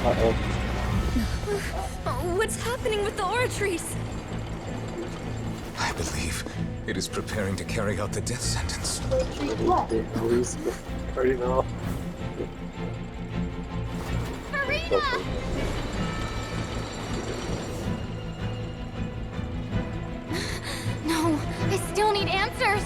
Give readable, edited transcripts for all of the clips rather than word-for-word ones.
Uh-oh. Oh, what's happening with the oratories? I believe it is preparing to carry out the death sentence. Release the cardinal. Marina! No, I still need answers.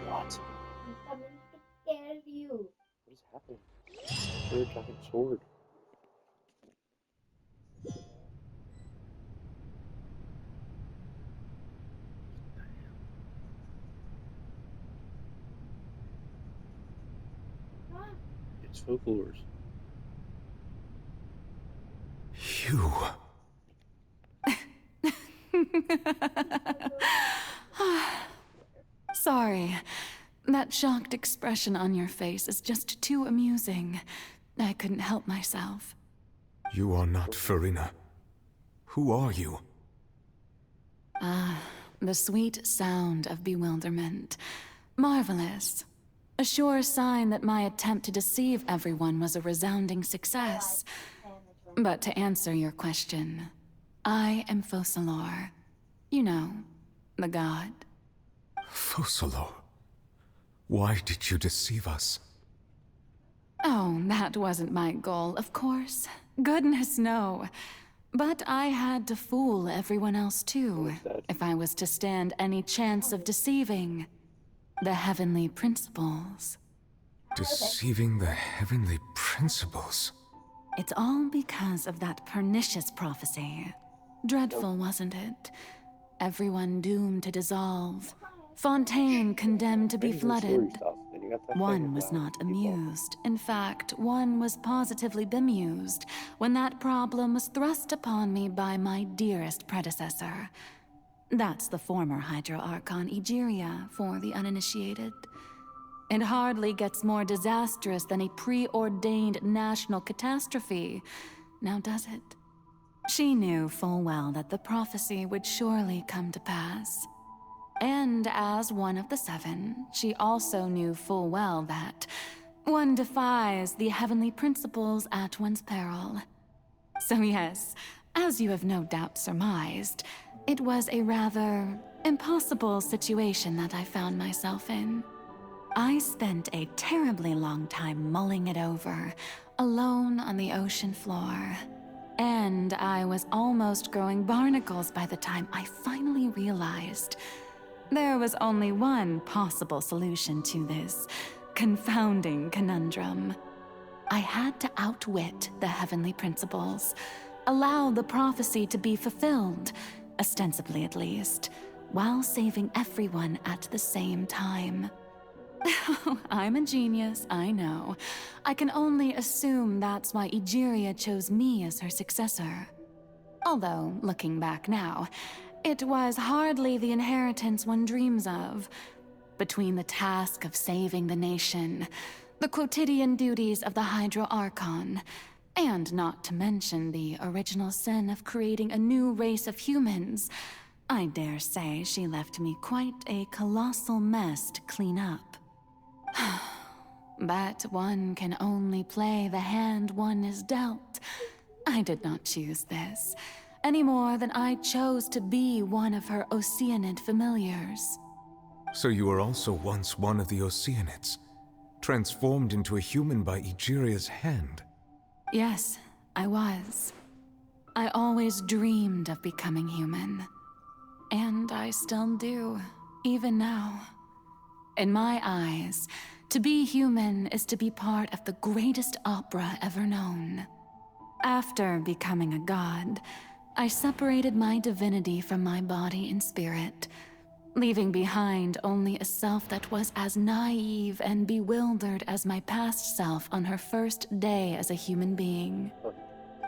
What? I'm coming to scare you. What is happening? They're giant sword. It's folklores. You. Sorry. That shocked expression on your face is just too amusing. I couldn't help myself. You are not Farina. Who are you? The sweet sound of bewilderment. Marvelous. A sure sign that my attempt to deceive everyone was a resounding success. But to answer your question, I am Focalor. You know, the god. Focalor. Why did you deceive us? Oh, that wasn't my goal, of course. Goodness, no. But I had to fool everyone else too, if I was to stand any chance of deceiving the heavenly principles. Deceiving the heavenly principles? It's all because of that pernicious prophecy. Dreadful, wasn't it? Everyone doomed to dissolve. Fontaine condemned to be flooded. One was not amused. In fact, one was positively bemused when that problem was thrust upon me by my dearest predecessor. That's the former Hydro Archon Egeria for the uninitiated. It hardly gets more disastrous than a preordained national catastrophe, now does it? She knew full well that the prophecy would surely come to pass. And as one of the seven, she also knew full well that one defies the heavenly principles at one's peril. So yes, as you have no doubt surmised, it was a rather impossible situation that I found myself in. I spent a terribly long time mulling it over, alone on the ocean floor. And I was almost growing barnacles by the time I finally realized there was only one possible solution to this confounding conundrum. I had to outwit the heavenly principles, allow the prophecy to be fulfilled, ostensibly at least, while saving everyone at the same time. I'm a genius, I know. I can only assume that's why Egeria chose me as her successor. Although, looking back now, it was hardly the inheritance one dreams of. Between the task of saving the nation, the quotidian duties of the Hydro Archon, and not to mention the original sin of creating a new race of humans, I dare say she left me quite a colossal mess to clean up. But one can only play the hand one is dealt. I did not choose this, any more than I chose to be one of her Oceanid familiars. So you were also once one of the Oceanids, transformed into a human by Egeria's hand. Yes, I was. I always dreamed of becoming human. And I still do, even now. In my eyes, to be human is to be part of the greatest opera ever known. After becoming a god, I separated my divinity from my body and spirit, leaving behind only a self that was as naive and bewildered as my past self on her first day as a human being.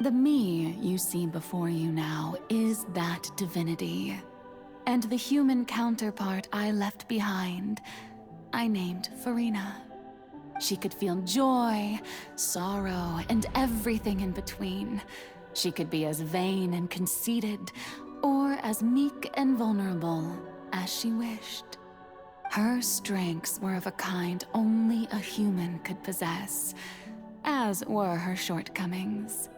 The me you see before you now is that divinity. and the human counterpart I left behind, I named Farina. She could feel joy, sorrow, and everything in between. She could be as vain and conceited, or as meek and vulnerable as she wished. Her strengths were of a kind only a human could possess, as were her shortcomings.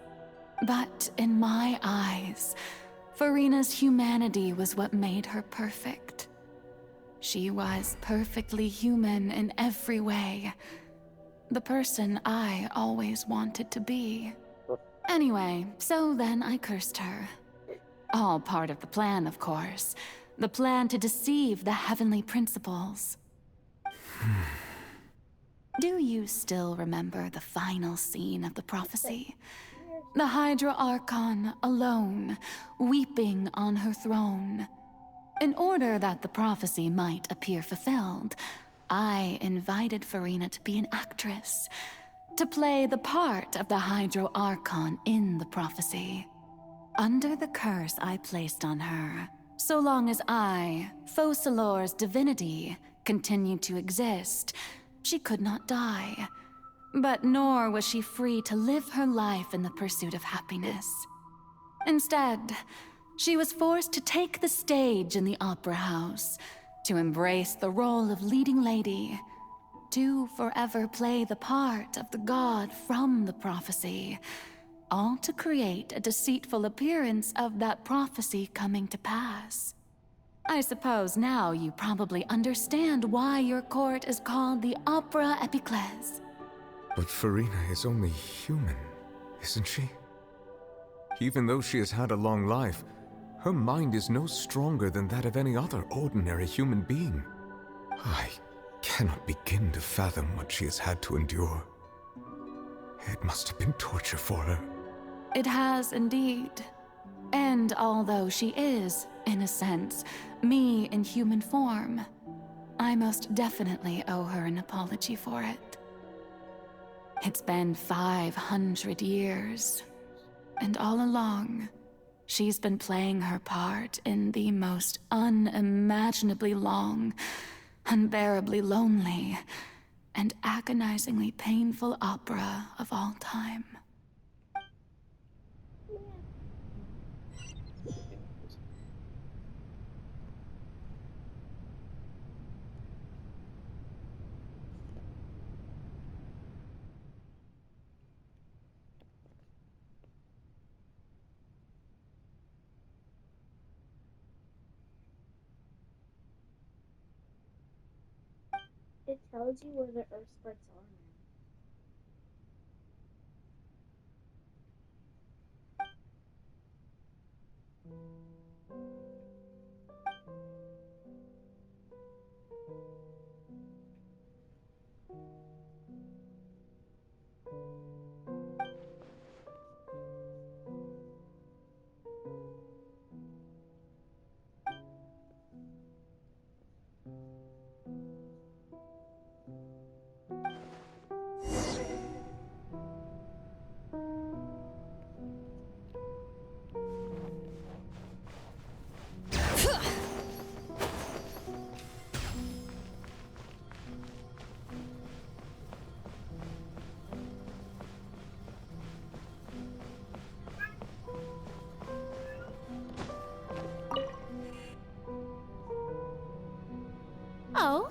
But in my eyes, Farina's humanity was what made her perfect. She was perfectly human in every way. The person I always wanted to be. Anyway, so then I cursed her. All part of the plan, of course. The plan to deceive the heavenly principles. Do you still remember the final scene of the prophecy? The Hydra Archon alone, weeping on her throne. In order that the prophecy might appear fulfilled, I invited Farina to be an actress, to play the part of the Hydro Archon in the prophecy. Under the curse I placed on her, so long as I, Focalor's divinity, continued to exist, she could not die. But nor was she free to live her life in the pursuit of happiness. Instead, she was forced to take the stage in the opera house, to embrace the role of leading lady, to forever play the part of the god from the prophecy, all to create a deceitful appearance of that prophecy coming to pass. I suppose now you probably understand why your court is called the Opera Epiclese. But Farina is only human, isn't she? Even though she has had a long life, her mind is no stronger than that of any other ordinary human being. I cannot begin to fathom what she has had to endure. It must have been torture for her. It has indeed. And although she is, in a sense, me in human form, I most definitely owe her an apology for it. It's been 500 years, and all along, she's been playing her part in the most unimaginably long, unbearably lonely, and agonizingly painful opera of all time. It tells you where the Earth sprites are now. Oh,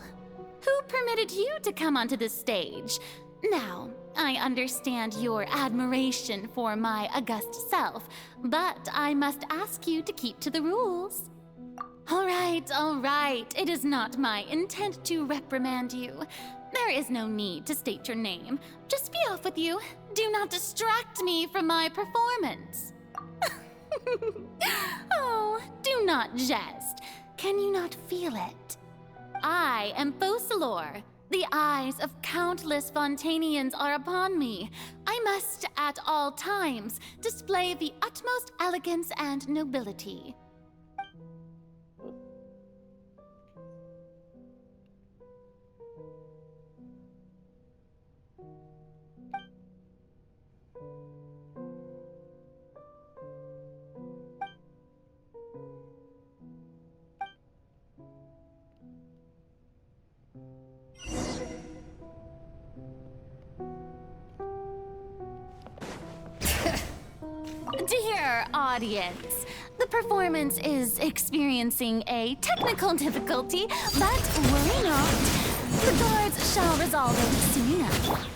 who permitted you to come onto the stage? Now, I understand your admiration for my august self, but I must ask you to keep to the rules. All right. It is not my intent to reprimand you. There is no need to state your name. Just be off with you. Do not distract me from my performance. Oh, do not jest. Can you not feel it? I am Focalor. The eyes of countless Fontainians are upon me. I must, at all times, display the utmost elegance and nobility. Dear audience, the performance is experiencing a technical difficulty, but worry not. The guards shall resolve it soon enough.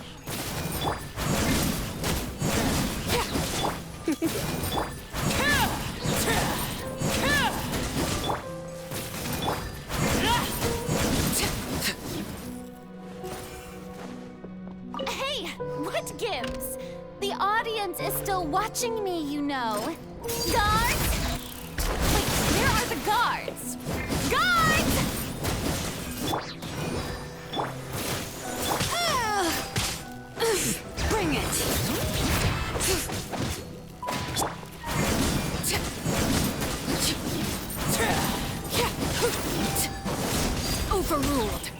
Hey, what gives? The audience is still watching me, you know. Guards? Wait, where are the guards? Guards! Bring it. Overruled.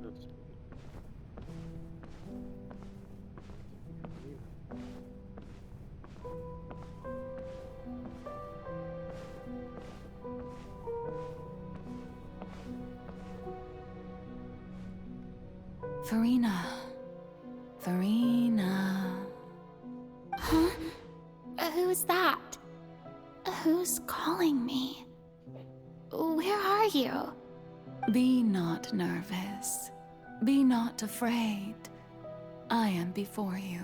That's Farina. Farina. Huh? Who's that? Who's calling me? Where are you? Be not nervous. Be not afraid. I am before you.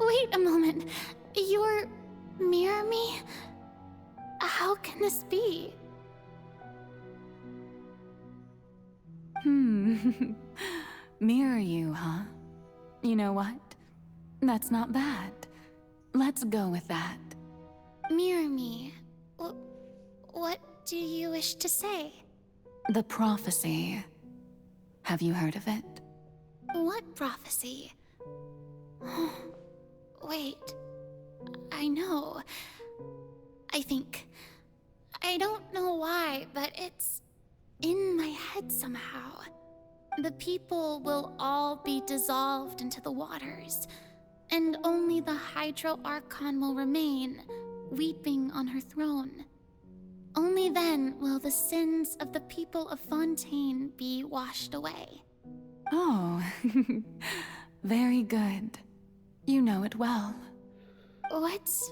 Wait a moment. You're near me? How can this be? Mirror you, huh? You know what? That's not bad. Let's go with that. Mirror me. What do you wish to say? The prophecy. Have you heard of it? What prophecy? Wait. I know. I think. I don't know why, but it's in my head somehow. The people will all be dissolved into the waters, and only the Hydro Archon will remain, weeping on her throne. Only then will the sins of the people of Fontaine be washed away. Oh, very good. You know it well. What's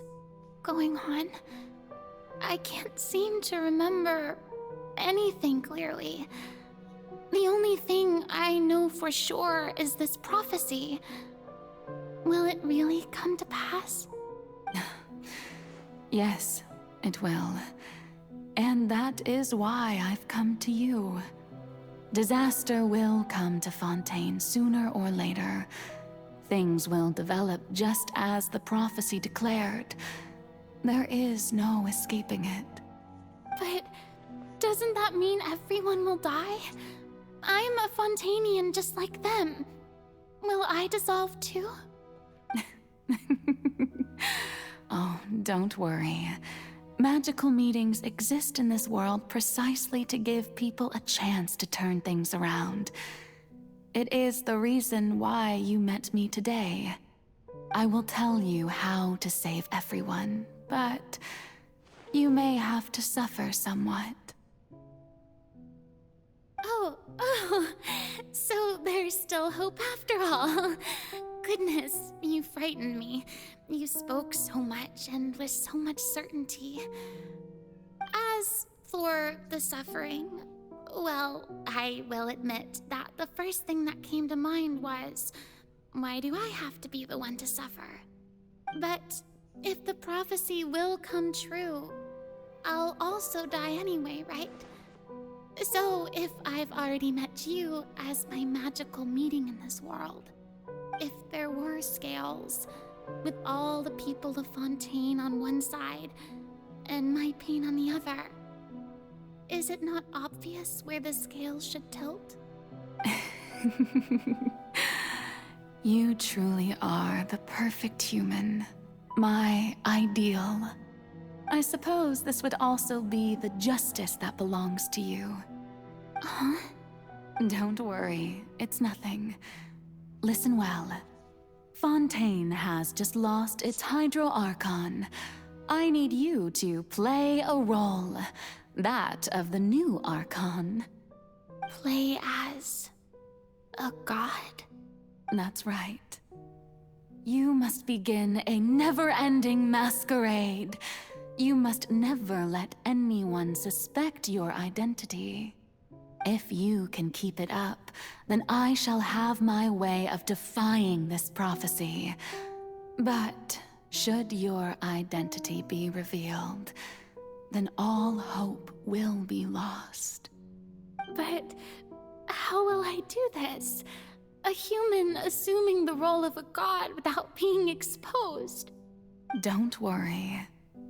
going on? I can't seem to remember anything clearly. The only thing I know for sure is this prophecy. Will it really come to pass? Yes, it will. And that is why I've come to you. Disaster will come to Fontaine sooner or later. Things will develop just as the prophecy declared. There is no escaping it. But doesn't that mean everyone will die? I'm a Fontainian just like them. Will I dissolve too? Oh, don't worry. Magical meetings exist in this world precisely to give people a chance to turn things around. It is the reason why you met me today. I will tell you how to save everyone, but you may have to suffer somewhat. Oh, so there's still hope after all. Goodness, you frightened me. You spoke so much and with so much certainty. As for the suffering, well, I will admit that the first thing that came to mind was, why do I have to be the one to suffer? But if the prophecy will come true, I'll also die anyway, right? So if I've already met you as my magical meeting in this world, If there were scales, with all the people of Fontaine on one side and my pain on the other, is it not obvious where the scales should tilt? You truly are the perfect human, my ideal. I suppose this would also be the justice that belongs to you. Huh? Don't worry, it's nothing. Listen well. Fontaine has just lost its Hydro Archon. I need you to play a role, that of the new Archon. Play as a god? That's right. You must begin a never-ending masquerade. You must never let anyone suspect your identity. If you can keep it up, then I shall have my way of defying this prophecy. But should your identity be revealed, then all hope will be lost. But how will I do this? A human assuming the role of a god without being exposed. Don't worry.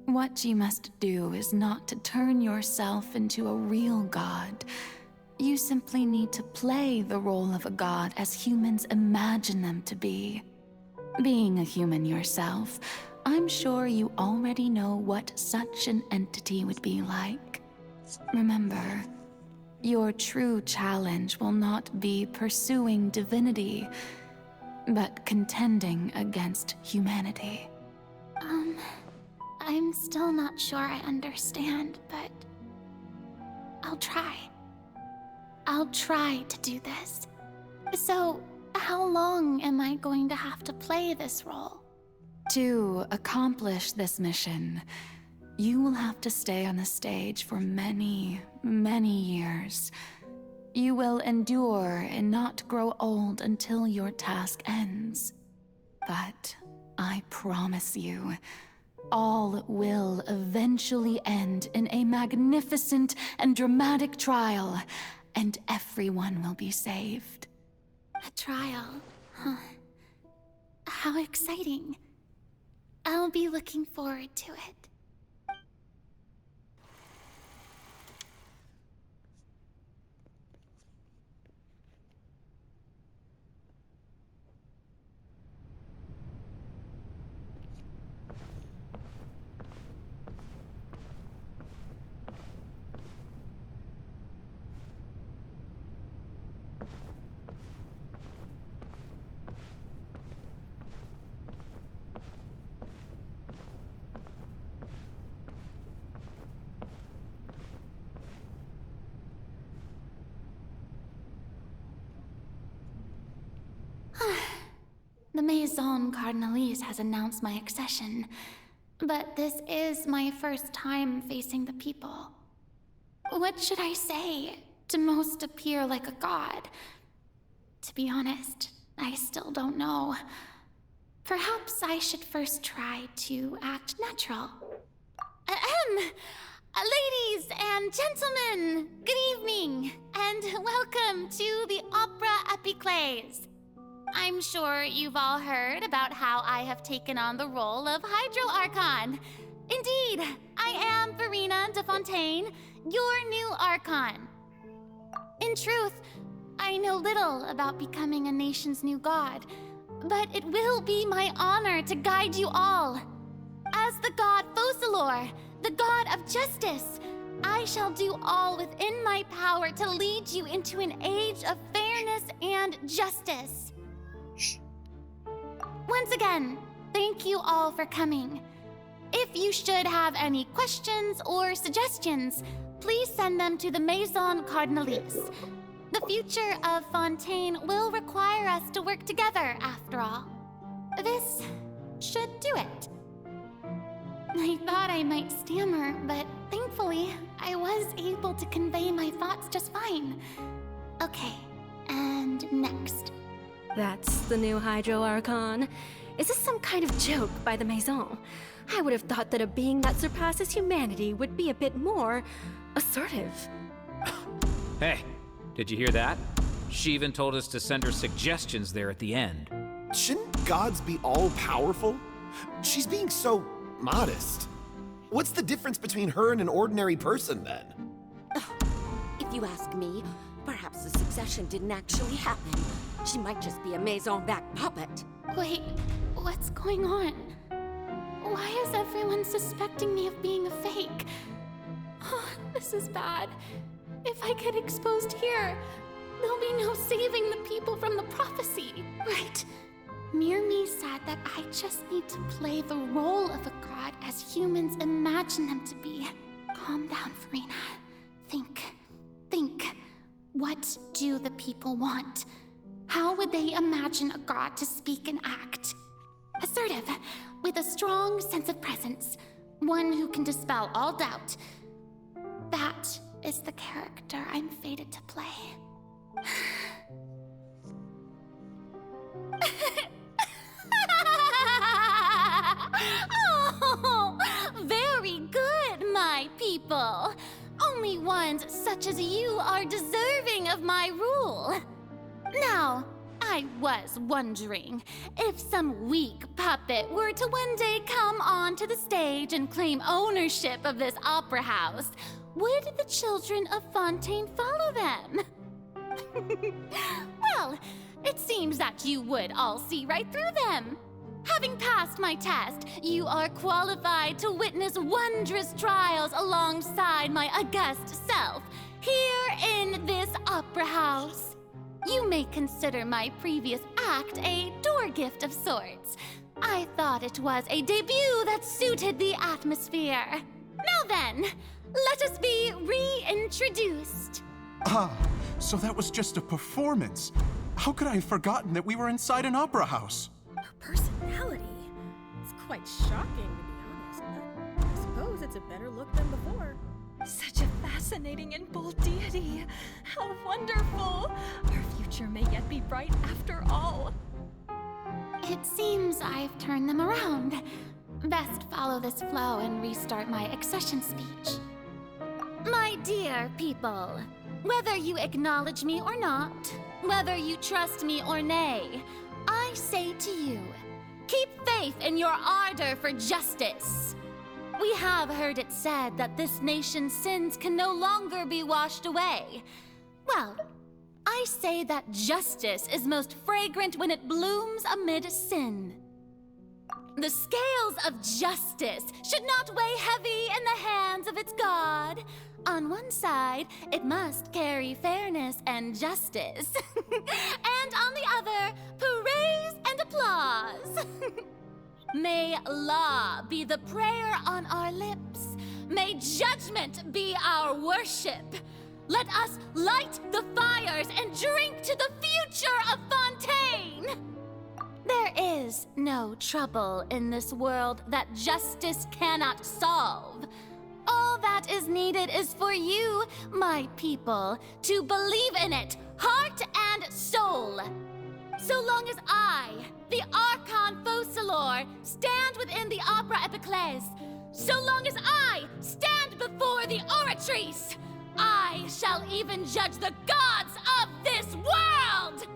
What you must do is not to turn yourself into a real god. You simply need to play the role of a god as humans imagine them to be. Being a human yourself, I'm sure you already know what such an entity would be like. Remember, your true challenge will not be pursuing divinity, but contending against humanity. I'm still not sure I understand, but I'll try. I'll try to do this. So, how long am I going to have to play this role? To accomplish this mission, you will have to stay on the stage for many, many years. You will endure and not grow old until your task ends. But I promise you, all will eventually end in a magnificent and dramatic trial, and everyone will be saved. A trial, huh? How exciting. I'll be looking forward to it. The Maison Cardinalise has announced my accession, but this is my first time facing the people. What should I say to most appear like a god? To be honest, I still don't know. Perhaps I should first try to act natural. Ladies and gentlemen, good evening, and welcome to the Opera Epiclese. I'm sure you've all heard about how I have taken on the role of Hydro Archon. Indeed, I am Verena de Fontaine, your new Archon. In truth, I know little about becoming a nation's new god, but it will be my honor to guide you all. As the god Focalor, the god of justice, I shall do all within my power to lead you into an age of fairness and justice. Once again, thank you all for coming. If you should have any questions or suggestions, please send them to the Maison Cardinalise. The future of Fontaine will require us to work together, after all. This should do it. I thought I might stammer, but thankfully, I was able to convey my thoughts just fine. Okay, and next. That's the new Hydro Archon. Is this some kind of joke by the Maison? I would have thought that a being that surpasses humanity would be a bit more assertive. Hey, did you hear that? She even told us to send her suggestions there at the end. Shouldn't gods be all-powerful? She's being so modest. What's the difference between her and an ordinary person, then? If you ask me, perhaps the succession didn't actually happen. She might just be a Maison-back puppet. Wait, what's going on? Why is everyone suspecting me of being a fake? Oh, this is bad. If I get exposed here, there'll be no saving the people from the prophecy. Right. Mirmi said that I just need to play the role of a god as humans imagine them to be. Calm down, Farina. Think. What do the people want? How would they imagine a god to speak and act? Assertive, with a strong sense of presence. One who can dispel all doubt. That is the character I'm fated to play. Oh, very good, my people. Only ones such as you are deserving of my rule. Now, I was wondering if some weak puppet were to one day come onto the stage and claim ownership of this opera house, would the children of Fontaine follow them? Well, it seems that you would all see right through them. Having passed my test, you are qualified to witness wondrous trials alongside my august self, here in this opera house. You may consider my previous act a door gift of sorts. I thought it was a debut that suited the atmosphere. Now then, let us be reintroduced. Ah, so that was just a performance. How could I have forgotten that we were inside an opera house? Her personality. It's quite shocking, to be honest, but I suppose it's a better look than before. Such a fascinating and bold deity. How wonderful! Our future may yet be bright after all. It seems I've turned them around. Best follow this flow and restart my accession speech. My dear people, whether you acknowledge me or not, whether you trust me or nay, I say to you, keep faith in your ardor for justice. We have heard it said that this nation's sins can no longer be washed away. Well, I say that justice is most fragrant when it blooms amid sin. The scales of justice should not weigh heavy in the hands of its God. On one side, it must carry fairness and justice. And on the other, praise and applause. May law be the prayer on our lips. May judgment be our worship. Let us light the fires and drink to the future of Fontaine. There is no trouble in this world that justice cannot solve. All that is needed is for you, my people, to believe in it, heart and soul. So long as I, the Archon Focalor, stand within the Opera Epiclese, so long as I stand before the Oratrice, I shall even judge the gods of this world!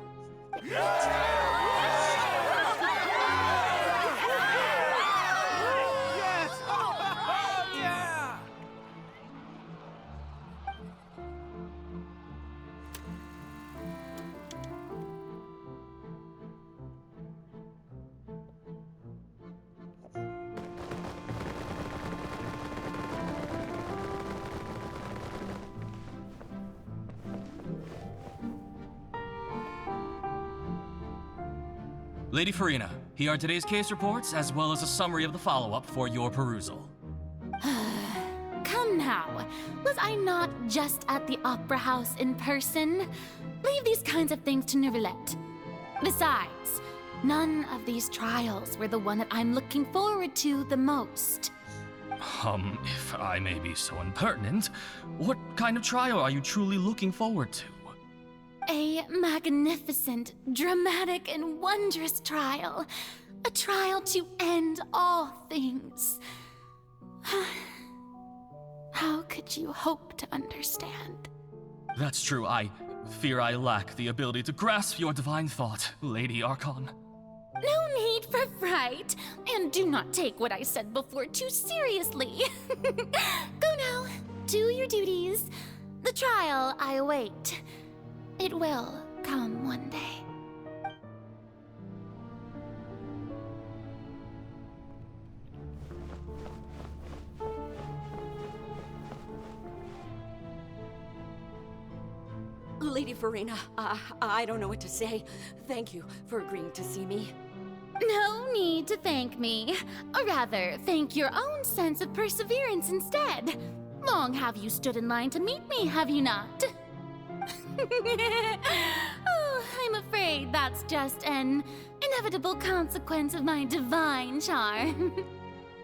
Lady Farina, here are today's case reports, as well as a summary of the follow-up for your perusal. Come now, was I not just at the Opera House in person? Leave these kinds of things to Neuvillette. Besides, none of these trials were the one that I'm looking forward to the most. If I may be so impertinent, what kind of trial are you truly looking forward to? A magnificent, dramatic, and wondrous trial. A trial to end all things. How could you hope to understand? That's true. I fear I lack the ability to grasp your divine thought, Lady Archon. No need for fright, and do not take what I said before too seriously. Go now, do your duties. The trial I await. It will come one day. Lady Farina, I don't know what to say. Thank you for agreeing to see me. No need to thank me. Or rather, thank your own sense of perseverance instead. Long have you stood in line to meet me, have you not? Oh, I'm afraid that's just an inevitable consequence of my divine charm.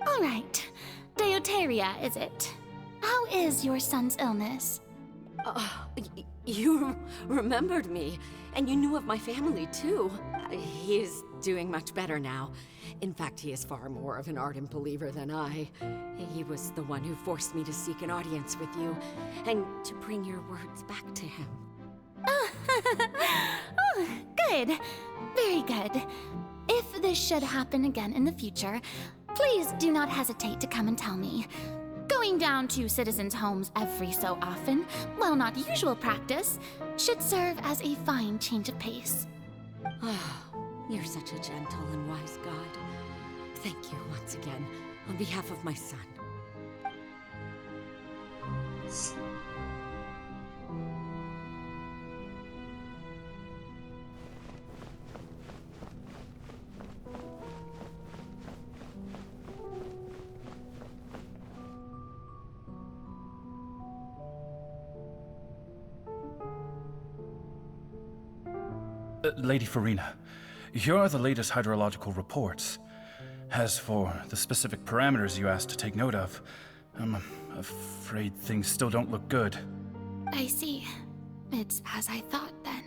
All right, Deoteria, is it? How is your son's illness? You remembered me, and you knew of my family, too. He is doing much better now. In fact, he is far more of an ardent believer than I. He was the one who forced me to seek an audience with you, and to bring your words back to him. Oh, good. Very good. If this should happen again in the future, please do not hesitate to come and tell me. Going down to citizens' homes every so often, while not usual practice, should serve as a fine change of pace. You're such a gentle and wise god. Thank you once again, on behalf of my son. Lady Farina, here are the latest hydrological reports. As for the specific parameters you asked to take note of, I'm afraid things still don't look good. I see. It's as I thought, then.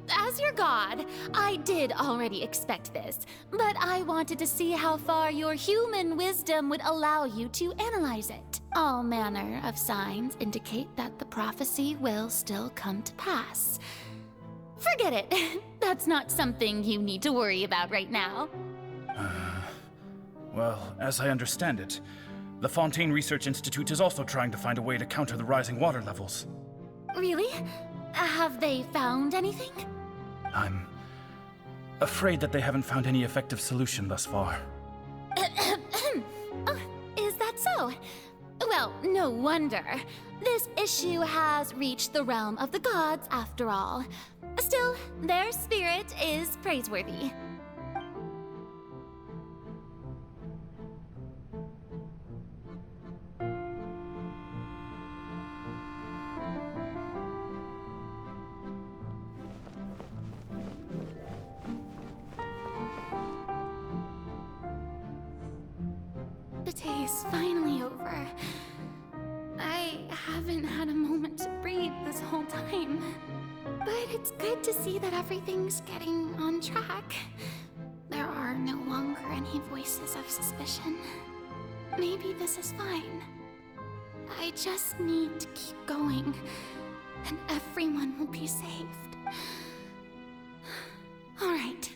As your god, I did already expect this, but I wanted to see how far your human wisdom would allow you to analyze it. All manner of signs indicate that the prophecy will still come to pass. Forget it. That's not something you need to worry about right now. Well, as I understand it, the Fontaine Research Institute is also trying to find a way to counter the rising water levels. Really? Have they found anything? I'm afraid that they haven't found any effective solution thus far. Is that so? Well, no wonder. This issue has reached the realm of the gods, after all. Still, their spirit is praiseworthy. The day is finally over. I haven't had a moment to breathe this whole time. But it's good to see that everything's getting on track. There are no longer any voices of suspicion. Maybe this is fine. I just need to keep going, and everyone will be saved. All right,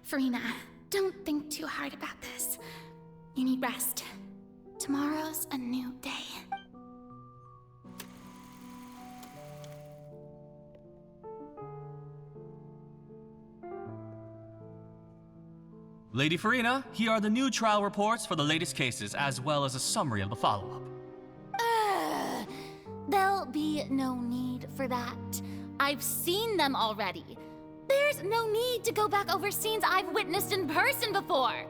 Farina, don't think too hard about this. You need rest. Tomorrow's a new day. Lady Farina, here are the new trial reports for the latest cases, as well as a summary of the follow-up. There'll be no need for that. I've seen them already. There's no need to go back over scenes I've witnessed in person before.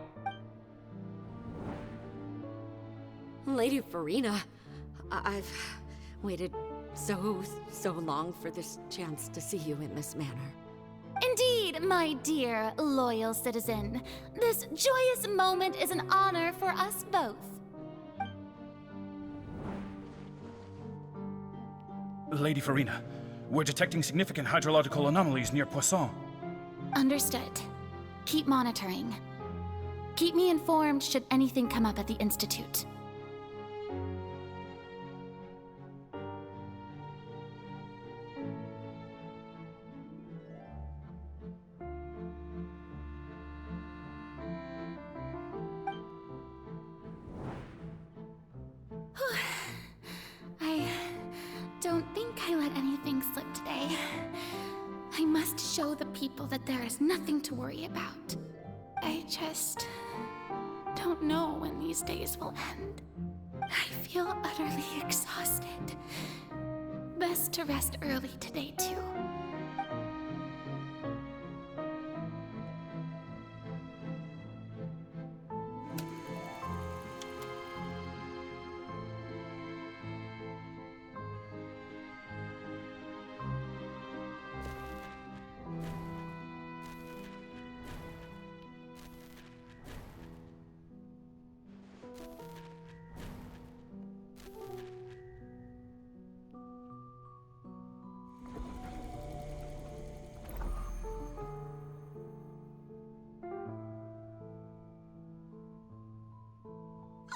Lady Farina, I've waited so long for this chance to see you in this manner. Indeed, my dear, loyal citizen. This joyous moment is an honor for us both. Lady Farina, we're detecting significant hydrological anomalies near Poisson. Understood. Keep monitoring. Keep me informed should anything come up at the Institute. people that there is nothing to worry about. I just don't know when these days will end. I feel utterly exhausted. Best to rest early today, too.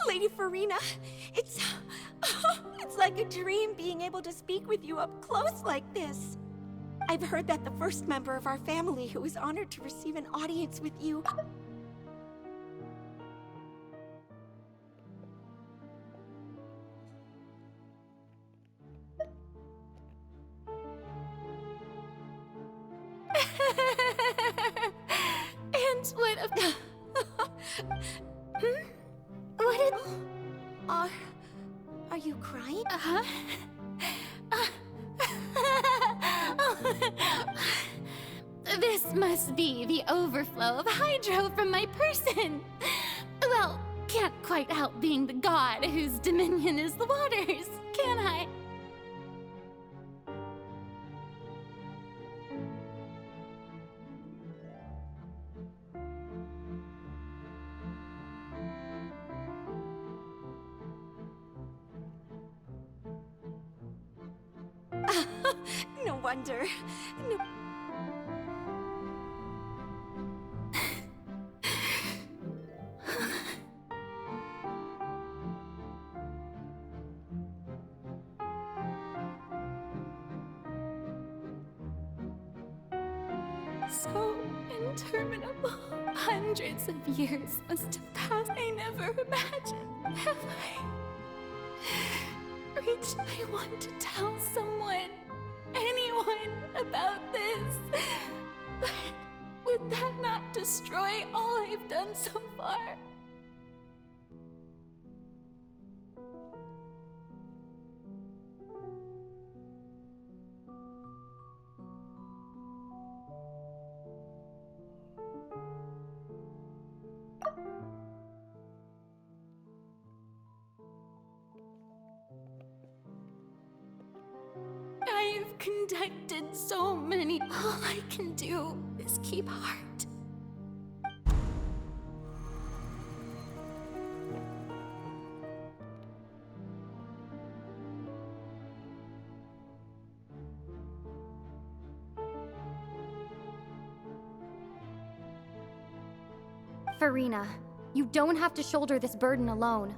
Lady Farina, it's like a dream being able to speak with you up close like this. I've heard that the first member of our family who was honored to receive an audience with you... And what about... What Are you crying? This must be the overflow of hydro from my person. Well, can't quite help being the god whose dominion is the waters, can I? No wonder. No... So interminable. Hundreds of years must have passed. I never imagined. Have I reached my want to tell someone, anyone, about this? But would that not destroy all I've done so far? I've conducted so many. All I can do is keep heart. Farina, you don't have to shoulder this burden alone.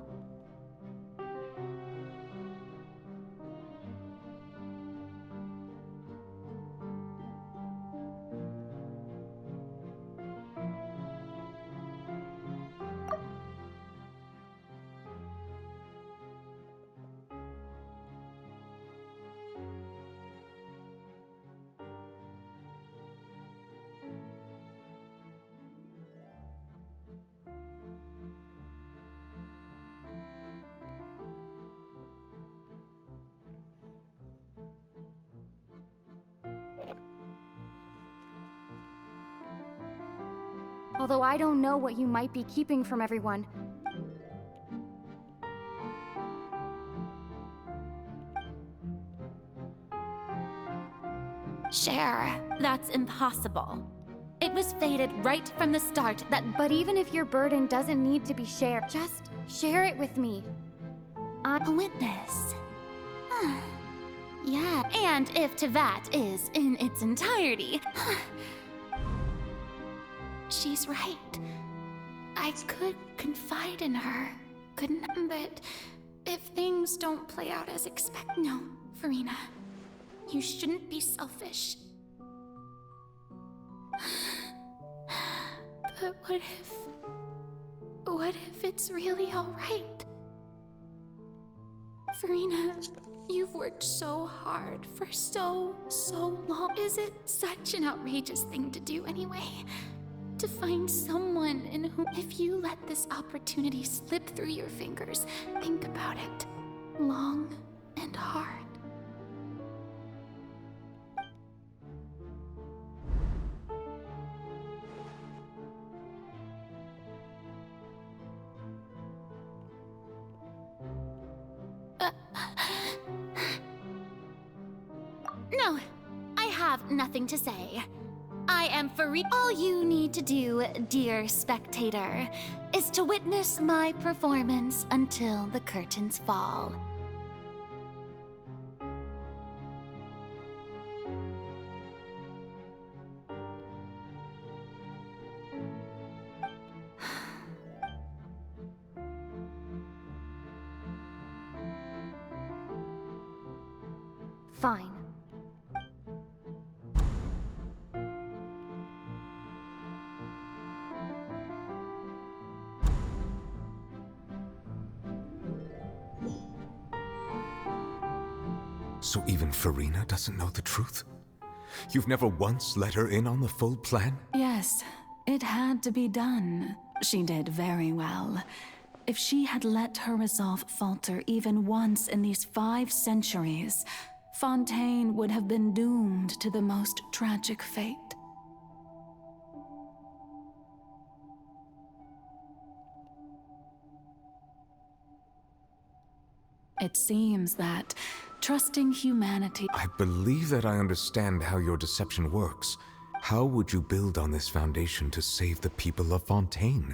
Although I don't know what you might be keeping from everyone. Share. That's impossible. It was fated right from the start that... But even if your burden doesn't need to be shared, just share it with me. A witness. Yeah, and if Tevat is in its entirety... She's right. I could confide in her, couldn't I? But if things don't play out as expected... No, Farina. You shouldn't be selfish. But what if it's really all right? Farina, you've worked so hard for so long. Is it such an outrageous thing to do anyway? To find someone in whom, if you let this opportunity slip through your fingers, think about it long and hard. No, I have nothing to say. I am free. All you need to do, dear spectator, is to witness my performance until the curtains fall. Fine. So even Farina doesn't know the truth? You've never once let her in on the full plan? Yes, it had to be done. She did very well. If she had let her resolve falter even once in these 5 centuries, Fontaine would have been doomed to the most tragic fate. It seems that trusting humanity... I believe that I understand how your deception works. How would you build on this foundation to save the people of Fontaine?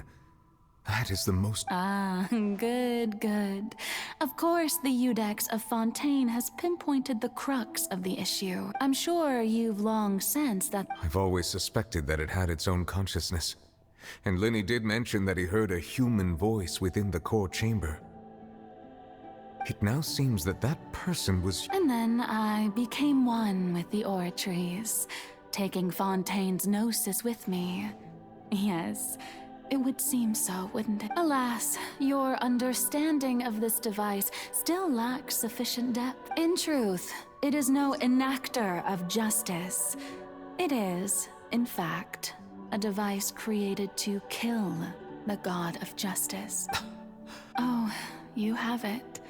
That is the most... Ah, good. Of course, the Iudex of Fontaine has pinpointed the crux of the issue. I'm sure you've long sensed that... I've always suspected that it had its own consciousness. And Linny did mention that he heard a human voice within the core chamber. It now seems that that person was... And then I became one with the oratories, taking Fontaine's gnosis with me. Yes, it would seem so, wouldn't it? Alas, your understanding of this device still lacks sufficient depth. In truth, it is no enactor of justice. It is, in fact, a device created to kill the god of justice. Oh, you have it.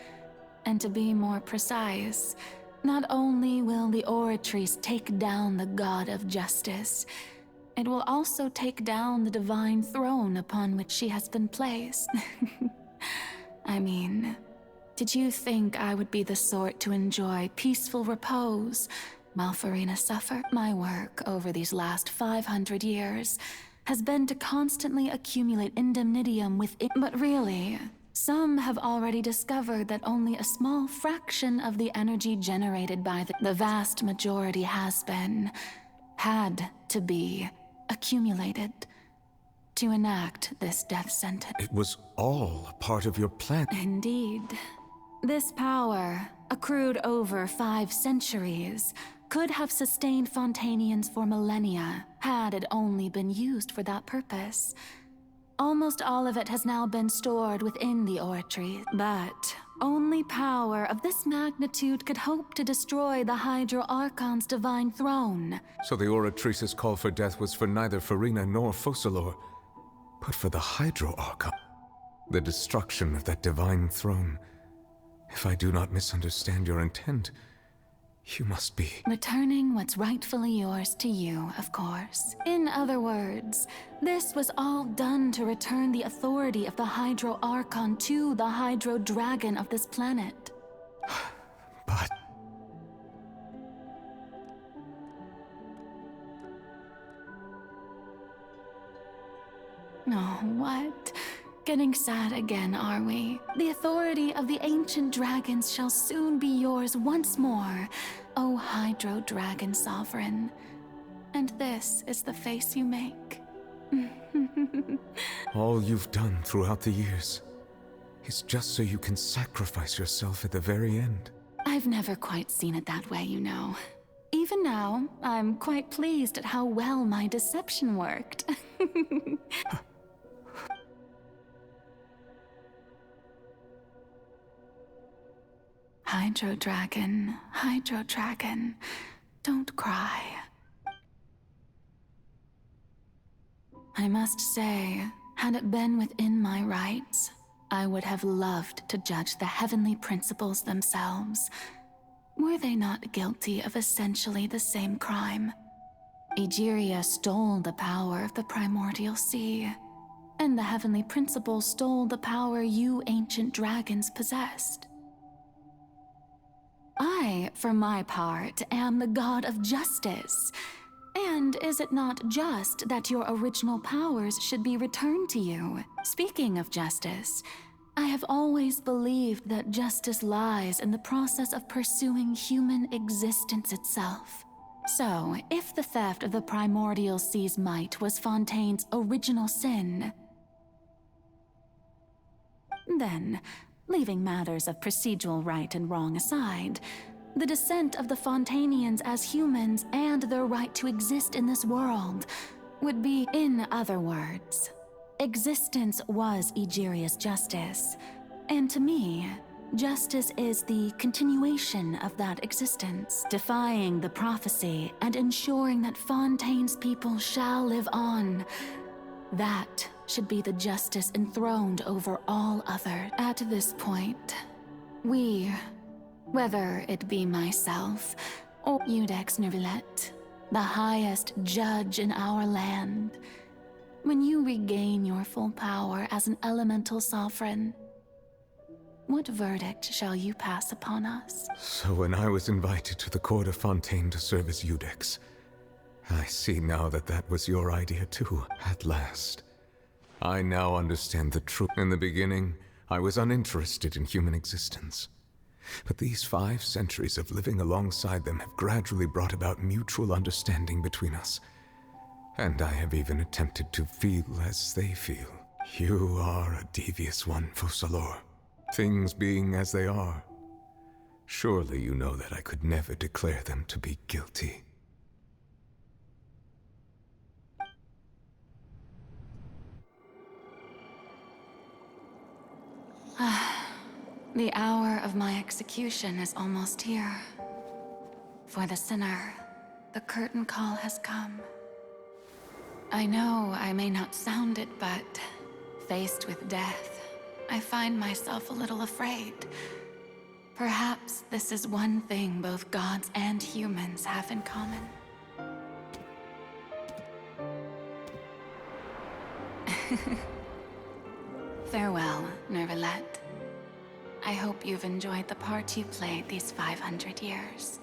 And to be more precise, not only will the oratories take down the god of justice, it will also take down the divine throne upon which she has been placed. I mean, did you think I would be the sort to enjoy peaceful repose while Farina suffered? My work over these last 500 years has been to constantly accumulate indemnitium within... But really... Some have already discovered that only a small fraction of the energy generated by the vast majority had to be accumulated to enact this death sentence. It was all a part of your plan. Indeed. This power, accrued over 5 centuries, could have sustained Fontainians for millennia, had it only been used for that purpose. Almost all of it has now been stored within the oratory, but only power of this magnitude could hope to destroy the Hydro Archon's divine throne. So the Oratrice's call for death was for neither Farina nor Focalor, but for the Hydro Archon. The destruction of that divine throne. If I do not misunderstand your intent, you must be... Returning what's rightfully yours to you, of course. In other words, this was all done to return the authority of the Hydro Archon to the Hydro Dragon of this planet. But... Oh, what? Getting sad again, are we? The authority of the ancient dragons shall soon be yours once more, O Hydro Dragon Sovereign. And this is the face you make. All you've done throughout the years is just so you can sacrifice yourself at the very end. I've never quite seen it that way, you know. Even now, I'm quite pleased at how well my deception worked. Hydro Dragon, Hydro Dragon, don't cry. I must say, had it been within my rights, I would have loved to judge the heavenly principles themselves. Were they not guilty of essentially the same crime? Egeria stole the power of the primordial sea, and the heavenly principles stole the power you ancient dragons possessed. I, for my part, am the god of justice. And is it not just that your original powers should be returned to you? Speaking of justice, I have always believed that justice lies in the process of pursuing human existence itself. So, if the theft of the primordial sea's might was Fontaine's original sin, then, leaving matters of procedural right and wrong aside, the descent of the Fontainians as humans and their right to exist in this world would be, in other words, existence was Egeria's justice. And to me, justice is the continuation of that existence, defying the prophecy and ensuring that Fontaine's people shall live on. That should be the justice enthroned over all others. At this point, we, whether it be myself or Iudex Neuvillette, the highest judge in our land, when you regain your full power as an elemental sovereign, what verdict shall you pass upon us? So when I was invited to the court of Fontaine to serve as Iudex, I see now that that was your idea too, at last. I now understand the truth. In the beginning, I was uninterested in human existence. But these 5 centuries of living alongside them have gradually brought about mutual understanding between us. And I have even attempted to feel as they feel. You are a devious one, Focalors. Things being as they are, surely you know that I could never declare them to be guilty. The hour of my execution is almost here. For the sinner, the curtain call has come. I know I may not sound it, but faced with death, I find myself a little afraid. Perhaps this is one thing both gods and humans have in common. Farewell, Neuvillette. I hope you've enjoyed the part you played these 500 years.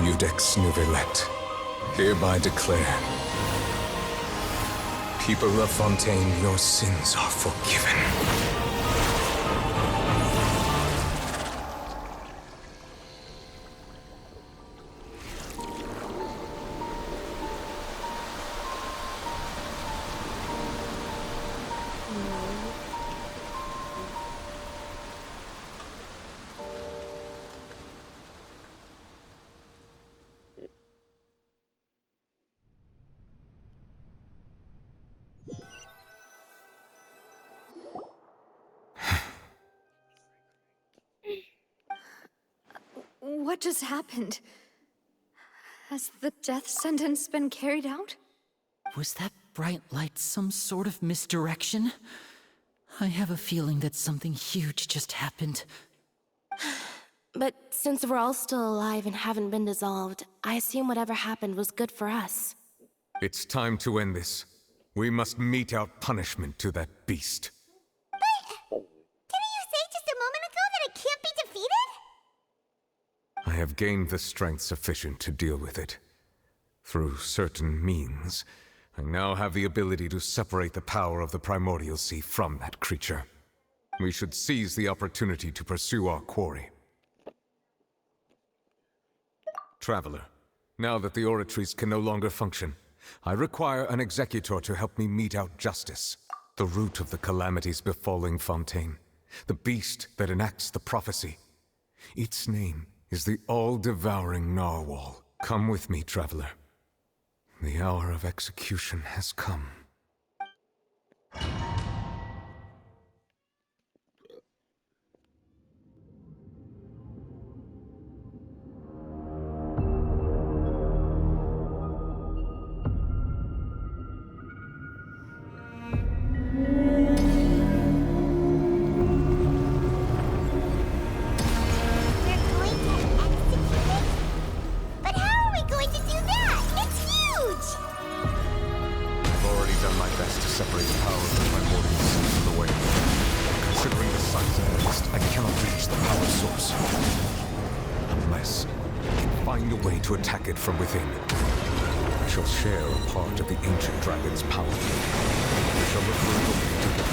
Iudex Neuvillette, hereby declare, people of Fontaine, your sins are forgiven. What just happened? Has the death sentence been carried out? Was that bright light some sort of misdirection? I have a feeling that something huge just happened. But since we're all still alive and haven't been dissolved, I assume whatever happened was good for us. It's time to end this. We must mete out punishment to that beast. Didn't you say just a moment ago that it can't be defeated? I have gained the strength sufficient to deal with it. Through certain means, I now have the ability to separate the power of the Primordial Sea from that creature. We should seize the opportunity to pursue our quarry. Traveler, now that the oratories can no longer function, I require an executor to help me mete out justice. The root of the calamities befalling Fontaine. The beast that enacts the prophecy. Its name is the all-devouring narwhal. Come with me, traveler. The hour of execution has come. But how are we going to do that? It's huge! I've already done my best to separate the power of the Primordial Sea from the wave. Considering the size of the beast, I cannot reach the power source. Unless I can find a way to attack it from within. I shall share a part of the ancient dragon's power. We shall look for an opening together.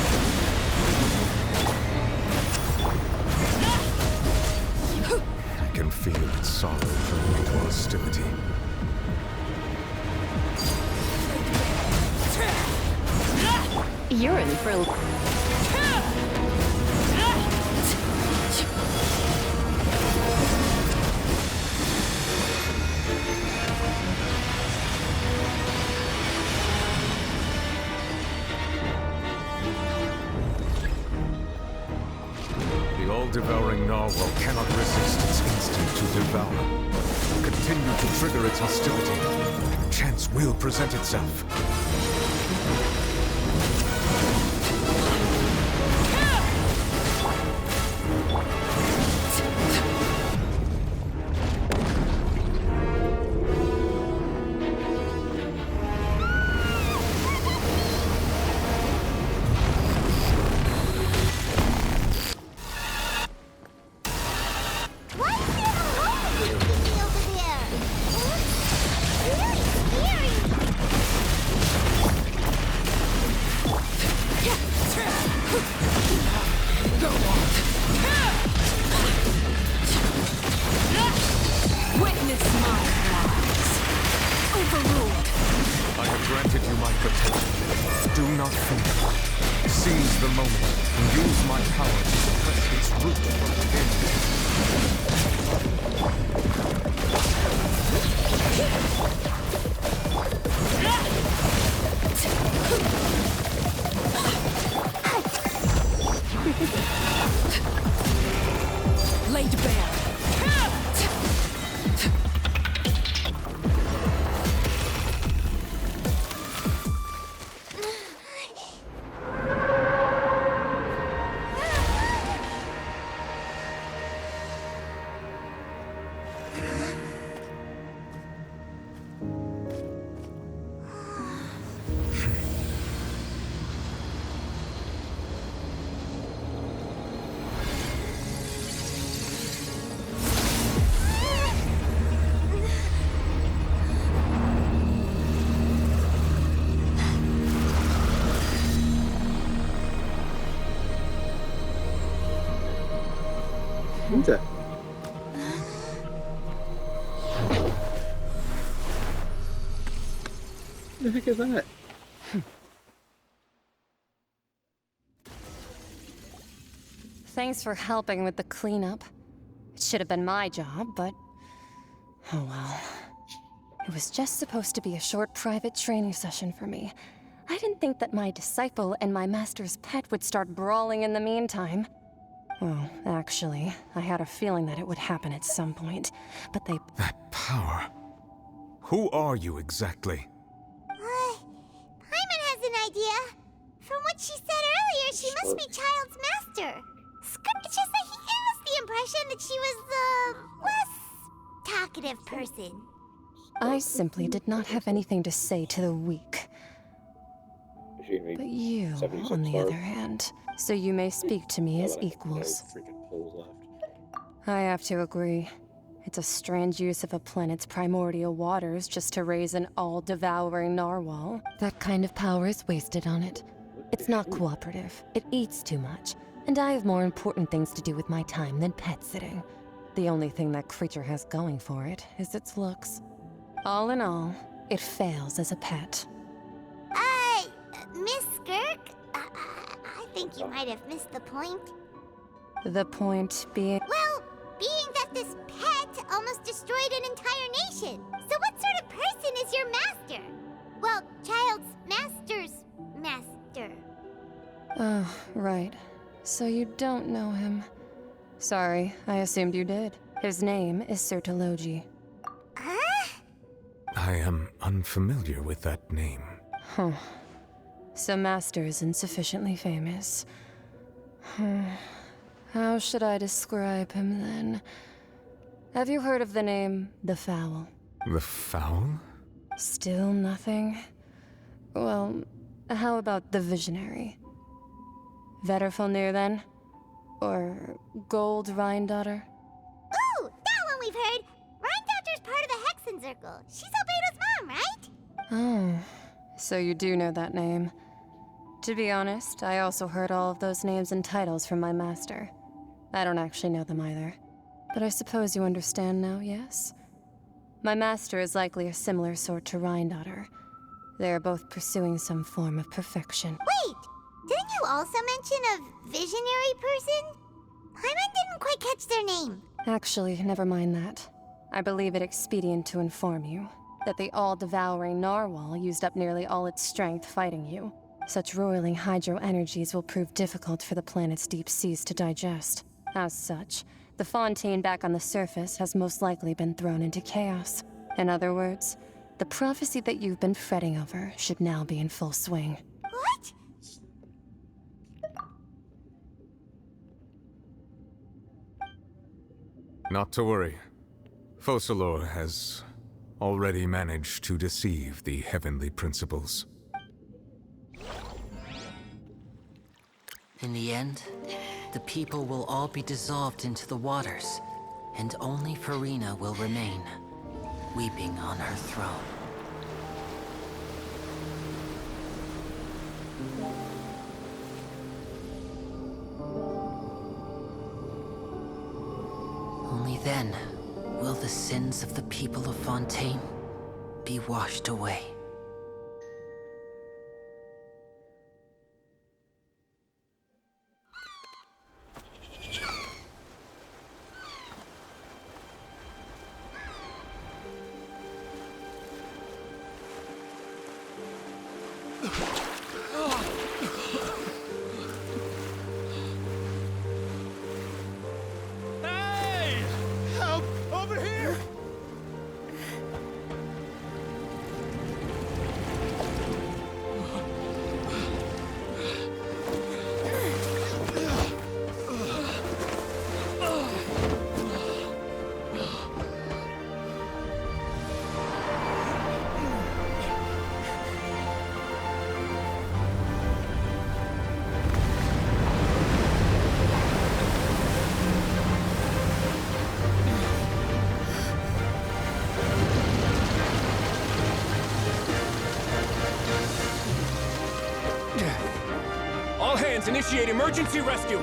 I can feel its sorrow turning into hostility. You're in for a... The all-devouring narwhal cannot resist its instinct to devour. Continue to trigger its hostility, and chance will present itself. Witness my rise. Overruled. I have granted you my protection. Do not fear. Seize the moment and use my power to suppress its root from within. Laid bare. Winter. What the heck is that? Thanks for helping with the cleanup. It should have been my job, but... oh well. It was just supposed to be a short private training session for me. I didn't think that my disciple and my master's pet would start brawling in the meantime. Well, actually, I had a feeling that it would happen at some point, but they... That power. Who are you exactly? Paimon has an idea. From what she said earlier, she must be Child's master. It's just that he gave us the impression that she was the less talkative person. I simply did not have anything to say to the weak. But you, on the other hand, so you may speak to me as equals. I have to agree. It's a strange use of a planet's primordial waters just to raise an all-devouring narwhal. That kind of power is wasted on it. It's not cooperative. It eats too much. And I have more important things to do with my time than pet sitting. The only thing that creature has going for it is its looks. All in all, it fails as a pet. Miss Skirk? I think you might have missed the point. The point being... Well, being that this pet almost destroyed an entire nation. So what sort of person is your master? Well, Child's master's master. Oh, right. So you don't know him. Sorry, I assumed you did. His name is Sertologi. Huh? I am unfamiliar with that name. Huh. So Master isn't sufficiently famous. How should I describe him then? Have you heard of the name The Fowl? The Fowl? Still nothing? Well, how about the Visionary? Vetterfulnir then? Or Gold Rhindaughter? Ooh, that one we've heard! Rhindaughter's part of the Hexen Circle. She's Albedo's mom, right? Oh, so you do know that name. To be honest, I also heard all of those names and titles from my master. I don't actually know them either. But I suppose you understand now, yes? My master is likely a similar sort to Rhindaughter. They are both pursuing some form of perfection. Wait! Didn't you also mention a visionary person? Paimon didn't quite catch their name. Actually, never mind that. I believe it expedient to inform you that the all-devouring narwhal used up nearly all its strength fighting you. Such roiling hydro energies will prove difficult for the planet's deep seas to digest. As such, the Fontaine back on the surface has most likely been thrown into chaos. In other words, the prophecy that you've been fretting over should now be in full swing. What? Not to worry. Focalor has already managed to deceive the heavenly principles. In the end, the people will all be dissolved into the waters, and only Farina will remain, weeping on her throne. Only then will the sins of the people of Fontaine be washed away. Hey! Help! Over here! All hands, initiate emergency rescue!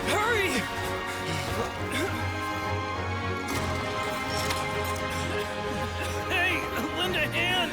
Hurry! Hey, lend a hand!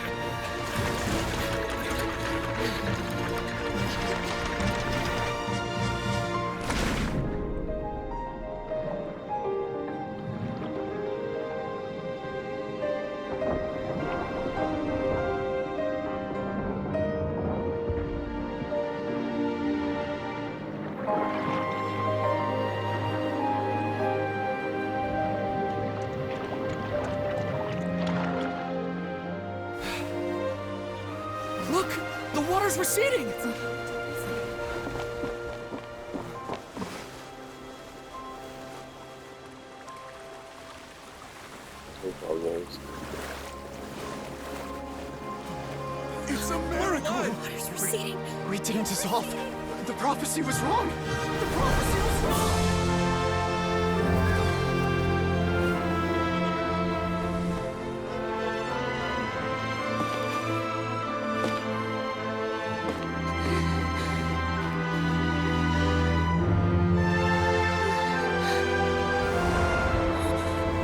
water's receding! It's a miracle! Water's receding. We didn't dissolve. The prophecy was wrong. The prophecy was wrong.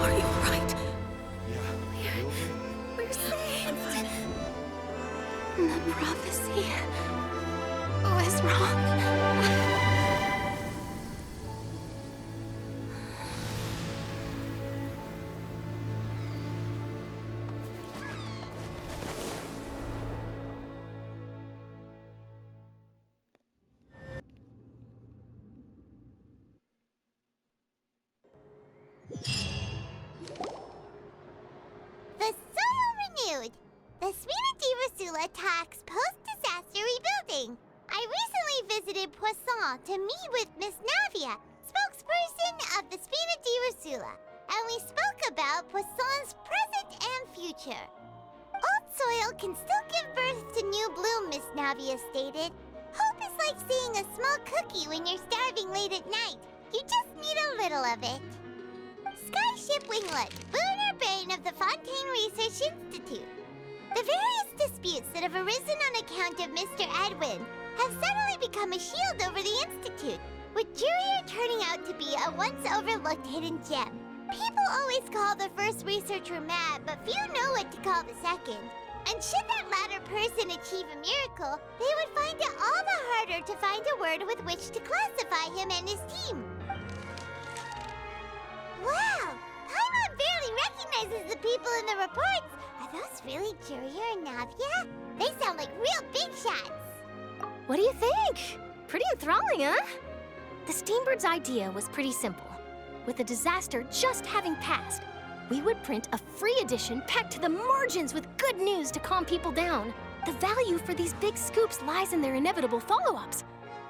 Are you alright? Yeah. We're safe. The prophecy was wrong. The soil renewed. The Spina di Rosula attacks post-disaster rebuilding. I recently visited Poisson to meet with Miss Navia, spokesperson of the Spina di Rosula, and we spoke about Poisson's present and future. Old soil can still give birth to new bloom, Miss Navia stated. Hope is like seeing a small cookie when you're starving late at night. You just need a little of it. Skyship Winglet, lunar brain of the Fontaine Research Institute. The various disputes that have arisen on account of Mr. Edwin have suddenly become a shield over the Institute, with Jurier turning out to be a once overlooked hidden gem. People always call the first researcher mad, but few know what to call the second. And should that latter person achieve a miracle, they would find it all the harder to find a word with which to classify him and his team. Wow! Paimon barely recognizes the people in the reports. Are those really Jurier and Navia? They sound like real big shots. What do you think? Pretty enthralling, huh? The Steambird's idea was pretty simple. With the disaster just having passed, we would print a free edition packed to the margins with good news to calm people down. The value for these big scoops lies in their inevitable follow-ups.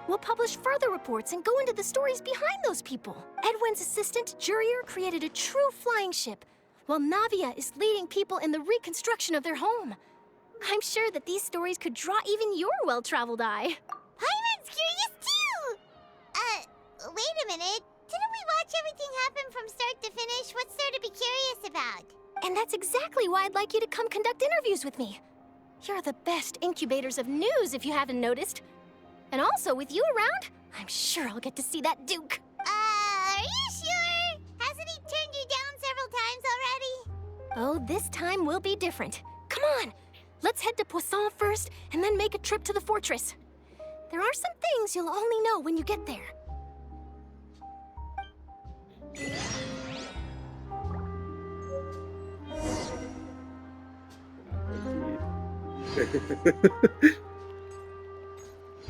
We'll publish further reports and go into the stories behind those people. Edwin's assistant, Jurier, created a true flying ship, while Navia is leading people in the reconstruction of their home. I'm sure that these stories could draw even your well-traveled eye. Paimon's curious too! Wait a minute. Didn't we watch everything happen from start to finish? What's there to be curious about? And that's exactly why I'd like you to come conduct interviews with me. You're the best incubators of news, if you haven't noticed. And also, with you around, I'm sure I'll get to see that Duke. Are you sure? Hasn't he turned you down several times already? Oh, this time will be different. Come on, let's head to Poisson first, and then make a trip to the fortress. There are some things you'll only know when you get there.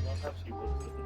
Love how she looks at the